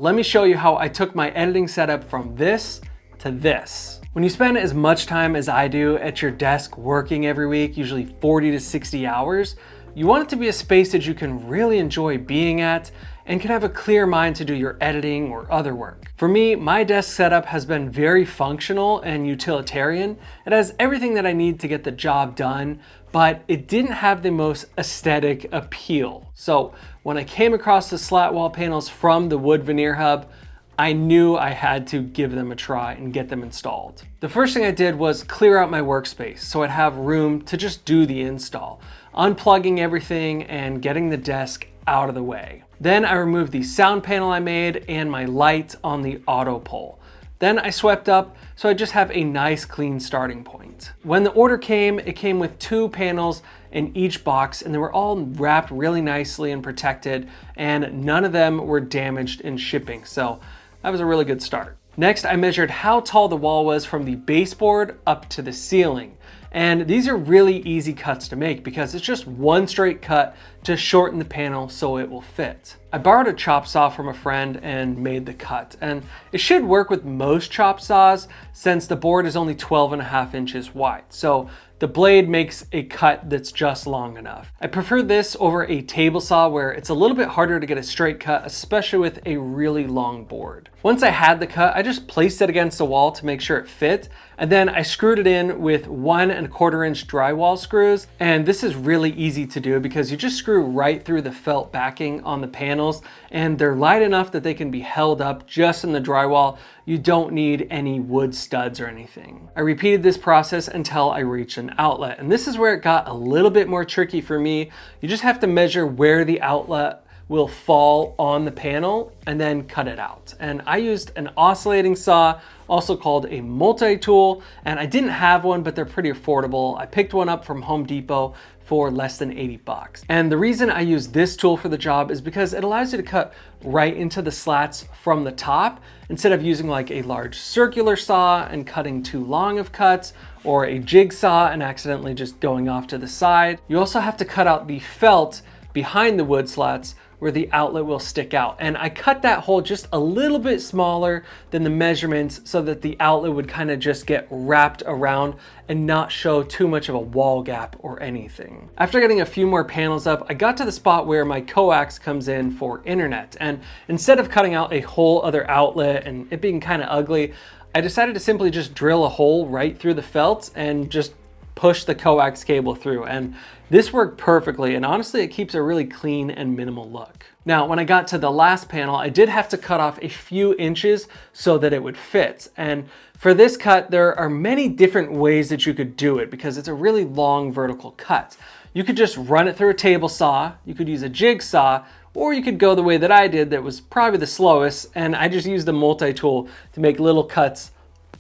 Let me show you how I took my editing setup from this to this. When you spend as much time as I do at your desk working every week, usually 40 to 60 hours, you want it to be a space that you can really enjoy being at and can have a clear mind to do your editing or other work. For me, my desk setup has been very functional and utilitarian. It has everything that I need to get the job done, but it didn't have the most aesthetic appeal. So when I came across the slat wall panels from the wood veneer hub, I knew I had to give them a try and get them installed. The first thing I did was clear out my workspace so I'd have room to just do the install, unplugging everything and getting the desk out of the way. Then I removed the sound panel I made and my light on the auto pole. Then I swept up so I just have a nice clean starting point. When the order came, it came with 2 panels in each box and they were all wrapped really nicely and protected, and none of them were damaged in shipping. So that was a really good start. Next, I measured how tall the wall was from the baseboard up to the ceiling. And these are really easy cuts to make because it's just one straight cut to shorten the panel so it will fit. I borrowed a chop saw from a friend and made the cut, and it should work with most chop saws since the board is only 12.5 inches wide. So the blade makes a cut that's just long enough. I prefer this over a table saw where it's a little bit harder to get a straight cut, especially with a really long board. Once I had the cut, I just placed it against the wall to make sure it fit, and then I screwed it in with 1¼ inch drywall screws. And this is really easy to do because you just screw right through the felt backing on the panels, and they're light enough that they can be held up just in the drywall. You don't need any wood studs or anything. I repeated this process until I reached an outlet, and this is where it got a little bit more tricky for me. You just have to measure where the outlet will fall on the panel and then cut it out. And I used an oscillating saw, also called a multi-tool, and I didn't have one, but they're pretty affordable. I picked one up from Home Depot for less than 80 bucks. And the reason I use this tool for the job is because it allows you to cut right into the slats from the top instead of using like a large circular saw and cutting too long of cuts, or a jigsaw and accidentally just going off to the side. You also have to cut out the felt behind the wood slats where the outlet will stick out. And I cut that hole just a little bit smaller than the measurements so that the outlet would kind of just get wrapped around and not show too much of a wall gap or anything. After getting a few more panels up, I got to the spot where my coax comes in for internet. And instead of cutting out a whole other outlet and it being kind of ugly, I decided to simply just drill a hole right through the felt and just push the coax cable through, and this worked perfectly, and honestly it keeps a really clean and minimal look. Now when I got to the last panel, I did have to cut off a few inches so that it would fit, and for this cut there are many different ways that you could do it because it's a really long vertical cut. You could just run it through a table saw, you could use a jigsaw, or you could go the way that I did that was probably the slowest, and I just used the multi-tool to make little cuts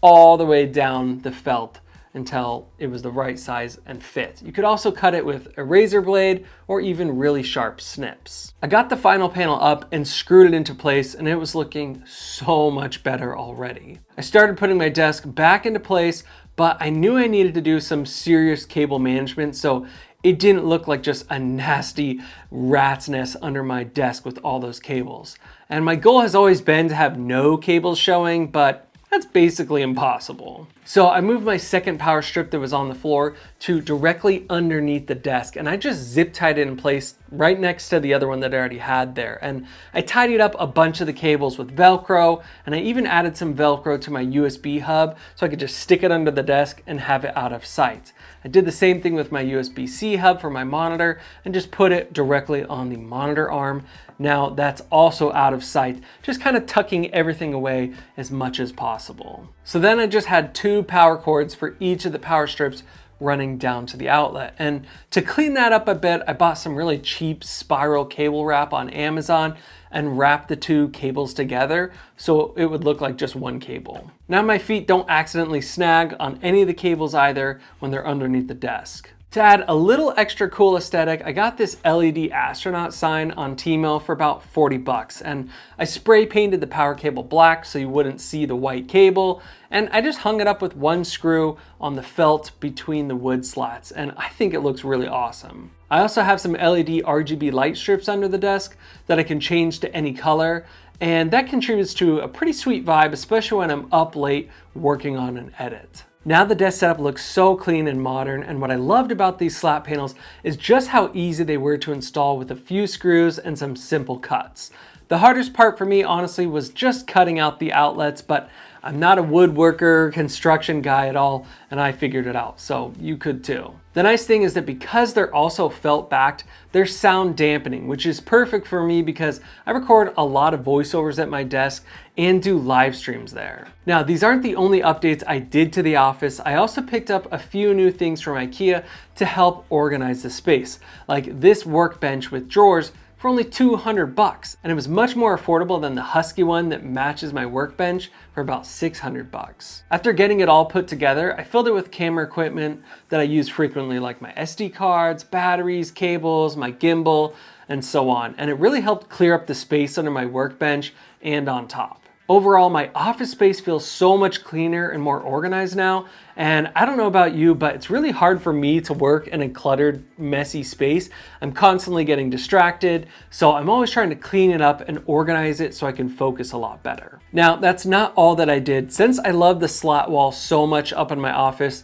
all the way down the felt until it was the right size and fit. You could also cut it with a razor blade or even really sharp snips. I got the final panel up and screwed it into place, and it was looking so much better already. I started putting my desk back into place, but I knew I needed to do some serious cable management so it didn't look like just a nasty rat's nest under my desk with all those cables. And my goal has always been to have no cables showing, but that's basically impossible. So I moved my second power strip that was on the floor to directly underneath the desk, and I just zip tied it in place right next to the other one that I already had there. And I tidied up a bunch of the cables with Velcro, and I even added some Velcro to my USB hub so I could just stick it under the desk and have it out of sight. I did the same thing with my USB-C hub for my monitor and just put it directly on the monitor arm. Now that's also out of sight, just kind of tucking everything away as much as possible. So then I just had 2 power cords for each of the power strips running down to the outlet. And to clean that up a bit, I bought some really cheap spiral cable wrap on Amazon and wrapped the 2 cables together so it would look like just one cable. Now my feet don't accidentally snag on any of the cables either when they're underneath the desk. To add a little extra cool aesthetic, I got this LED astronaut sign on Tmall for about 40 bucks, and I spray painted the power cable black so you wouldn't see the white cable, and I just hung it up with 1 screw on the felt between the wood slats, and I think it looks really awesome. I also have some LED RGB light strips under the desk that I can change to any color, and that contributes to a pretty sweet vibe, especially when I'm up late working on an edit. Now the desk setup looks so clean and modern, and what I loved about these slat panels is just how easy they were to install with a few screws and some simple cuts. The hardest part for me, honestly, was just cutting out the outlets, but I'm not a woodworker, construction guy at all, and I figured it out, so you could too. The nice thing is that because they're also felt backed, they're sound dampening, which is perfect for me because I record a lot of voiceovers at my desk and do live streams there. Now, these aren't the only updates I did to the office. I also picked up a few new things from IKEA to help organize the space, like this workbench with drawers for only $200, and it was much more affordable than the Husky one that matches my workbench for about $600. After getting it all put together, I filled it with camera equipment that I use frequently, like my SD cards, batteries, cables, my gimbal, and so on, and it really helped clear up the space under my workbench and on top. Overall, my office space feels so much cleaner and more organized now, and I don't know about you, but it's really hard for me to work in a cluttered, messy space. I'm constantly getting distracted, so I'm always trying to clean it up and organize it so I can focus a lot better. Now, that's not all that I did. Since I love the slat wall so much up in my office,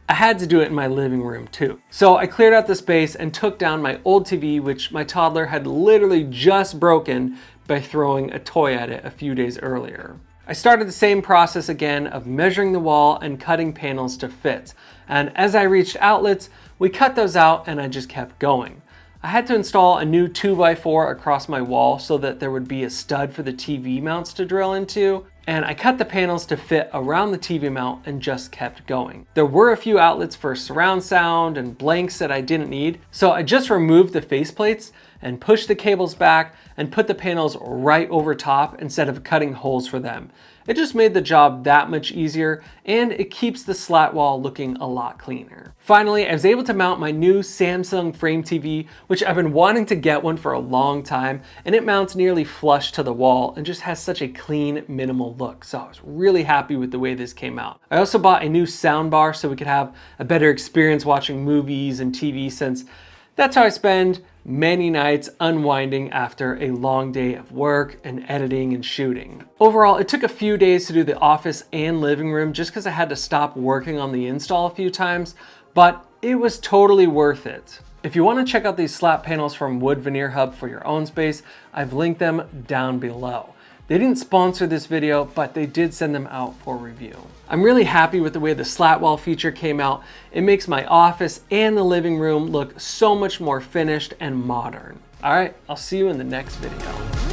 I had to do it in my living room too. So I cleared out the space and took down my old TV, which my toddler had literally just broken by throwing a toy at it a few days earlier. I started the same process again of measuring the wall and cutting panels to fit. And as I reached outlets, we cut those out and I just kept going. I had to install a new 2x4 across my wall so that there would be a stud for the TV mounts to drill into. And I cut the panels to fit around the TV mount and just kept going. There were a few outlets for surround sound and blanks that I didn't need, so I just removed the faceplates and pushed the cables back and put the panels right over top instead of cutting holes for them. It just made the job that much easier, and it keeps the slat wall looking a lot cleaner. Finally, I was able to mount my new Samsung frame TV, which I've been wanting to get one for a long time, and it mounts nearly flush to the wall and just has such a clean, minimal look. So I was really happy with the way this came out. I also bought a new soundbar so we could have a better experience watching movies and TV, since that's how I spend many nights unwinding after a long day of work and editing and shooting. Overall, it took a few days to do the office and living room just because I had to stop working on the install a few times, but it was totally worth it. If you want to check out these slat panels from Wood Veneer Hub for your own space, I've linked them down below. They didn't sponsor this video, but they did send them out for review. I'm really happy with the way the slat wall feature came out. It makes my office and the living room look so much more finished and modern. All right, I'll see you in the next video.